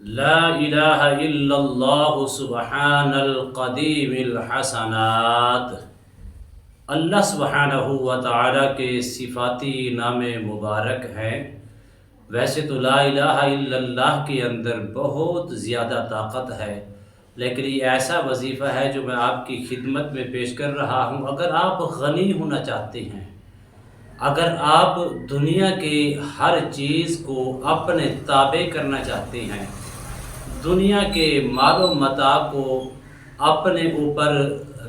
لا الہ الا اللہ سبحان القدیم الحسنات۔ اللہ سبحانہ و تعالیٰ کے صفاتی نام مبارک ہیں۔ ویسے تو لا الہ الا اللہ کے اندر بہت زیادہ طاقت ہے، لیکن یہ ایسا وظیفہ ہے جو میں آپ کی خدمت میں پیش کر رہا ہوں۔ اگر آپ غنی ہونا چاہتے ہیں، اگر آپ دنیا کے ہر چیز کو اپنے تابع کرنا چاہتے ہیں، دنیا کے مال و متاع کو اپنے اوپر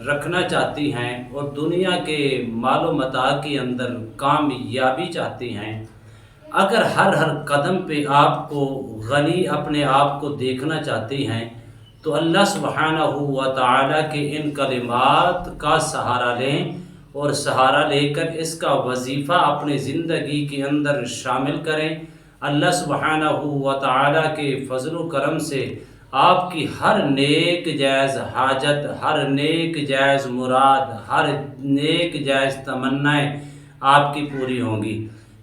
رکھنا چاہتی ہیں اور دنیا کے مال و متاع کے اندر کامیابی چاہتی ہیں، اگر ہر قدم پہ آپ کو غنی اپنے آپ کو دیکھنا چاہتی ہیں، تو اللہ سبحانہ و تعالیٰ کے ان کلمات کا سہارا لیں اور سہارا لے کر اس کا وظیفہ اپنی زندگی کے اندر شامل کریں۔ اللہ سبحانہ و تعالیٰ کے فضل و کرم سے آپ کی ہر نیک جائز حاجت، ہر نیک جائز مراد، ہر نیک جائز تمنائیں آپ کی پوری ہوں گی۔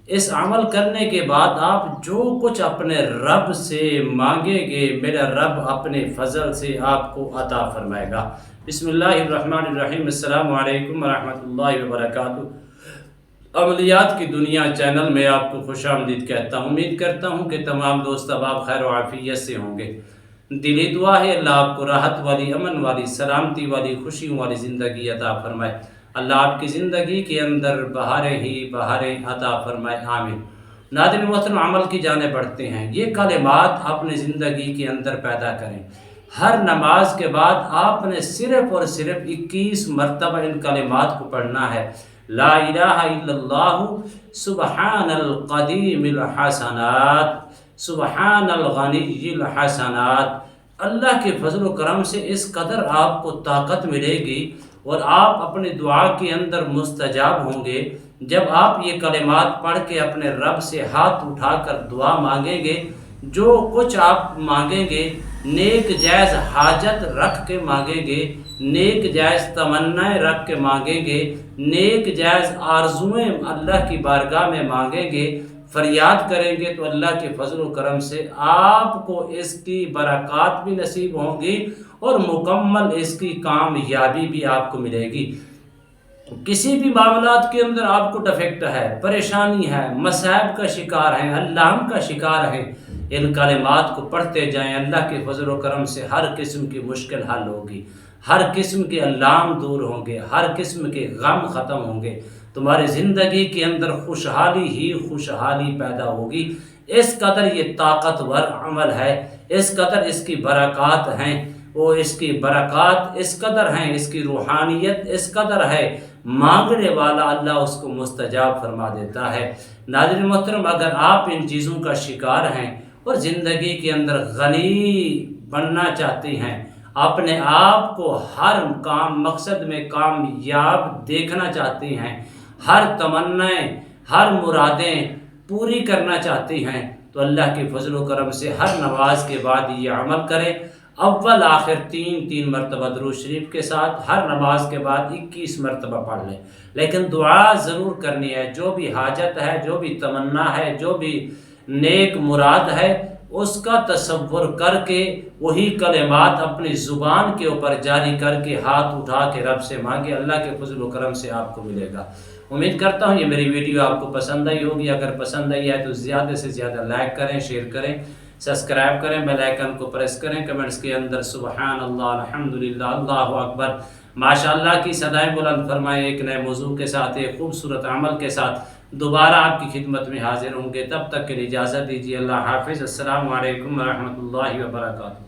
اس عمل کرنے کے بعد آپ جو کچھ اپنے رب سے مانگیں گے، میرا رب اپنے فضل سے آپ کو عطا فرمائے گا۔ بسم اللہ الرحمن الرحیم۔ السلام علیکم ورحمۃ اللہ وبرکاتہ۔ عملیات کی دنیا چینل میں آپ کو خوش آمدید کہتا ہوں۔ امید کرتا ہوں کہ تمام دوست احباب خیر و عافیت سے ہوں گے۔ دلی دعا ہے اللہ آپ کو راحت والی، امن والی، سلامتی والی، خوشیوں والی زندگی عطا فرمائے۔ اللہ آپ کی زندگی کے اندر بہاریں ہی بہاریں عطا فرمائے، آمین۔ ناظرین محترم، عمل کی جانب بڑھتے ہیں۔ یہ کلمات اپنی زندگی کے اندر پیدا کریں۔ ہر نماز کے بعد آپ نے صرف اور صرف 21 مرتبہ ان کلمات کو پڑھنا ہے۔ لا الہ الا اللہ سبحان القدیم الحسنات، سبحان الغنی الحسنات۔ اللہ کے فضل و کرم سے اس قدر آپ کو طاقت ملے گی اور آپ اپنی دعا کے اندر مستجاب ہوں گے۔ جب آپ یہ کلمات پڑھ کے اپنے رب سے ہاتھ اٹھا کر دعا مانگیں گے، جو کچھ آپ مانگیں گے، نیک جائز حاجت رکھ کے مانگیں گے، نیک جائز تمنائیں رکھ کے مانگیں گے، نیک جائز آرزویں اللہ کی بارگاہ میں مانگیں گے، فریاد کریں گے، تو اللہ کے فضل و کرم سے آپ کو اس کی برکات بھی نصیب ہوں گی اور مکمل اس کی کامیابی بھی آپ کو ملے گی۔ کسی بھی معاملات کے اندر آپ کو ڈیفیکٹ ہے، پریشانی ہے، مصائب کا شکار ہیں، اللہ کا شکار ہیں، ان کلمات کو پڑھتے جائیں۔ اللہ کے فضل و کرم سے ہر قسم کی مشکل حل ہوگی، ہر قسم کے علام دور ہوں گے، ہر قسم کے غم ختم ہوں گے، تمہاری زندگی کے اندر خوشحالی ہی خوشحالی پیدا ہوگی۔ اس قدر یہ طاقتور عمل ہے، اس قدر اس کی برکات ہیں، وہ اس کی برکات اس قدر ہیں، اس کی روحانیت اس قدر ہے، مانگنے والا اللہ اس کو مستجاب فرما دیتا ہے۔ ناظرین محترم، اگر آپ ان چیزوں کا شکار ہیں اور زندگی کے اندر غنی بننا چاہتے ہیں، اپنے آپ کو ہر مقصد میں کامیاب دیکھنا چاہتے ہیں، ہر تمنائیں، ہر مرادیں پوری کرنا چاہتے ہیں، تو اللہ کے فضل و کرم سے ہر نماز کے بعد یہ عمل کریں۔ اول آخر تین مرتبہ درود شریف کے ساتھ ہر نماز کے بعد 21 مرتبہ پڑھ لیں، لیکن دعا ضرور کرنی ہے۔ جو بھی حاجت ہے، جو بھی تمنا ہے، جو بھی نیک مراد ہے، اس کا تصور کر کے وہی کلمات اپنی زبان کے اوپر جاری کر کے ہاتھ اٹھا کے رب سے مانگے، اللہ کے فضل و کرم سے آپ کو ملے گا۔ امید کرتا ہوں یہ میری ویڈیو آپ کو پسند آئی ہوگی۔ اگر پسند آئی ہے تو زیادہ سے زیادہ لائک کریں، شیئر کریں، سبسکرائب کریں، بیل آئیکن کو پریس کریں، کمنٹس کے اندر سبحان اللہ، الحمدللہ، اللہ اکبر، ماشاءاللہ کی صدائیں بلند فرمائیں۔ ایک نئے موضوع کے ساتھ، ایک خوبصورت عمل کے ساتھ دوبارہ آپ کی خدمت میں حاضر ہوں گے۔ تب تک کے لیے اجازت دیجیے، اللہ حافظ، السلام علیکم ورحمۃ اللہ وبرکاتہ۔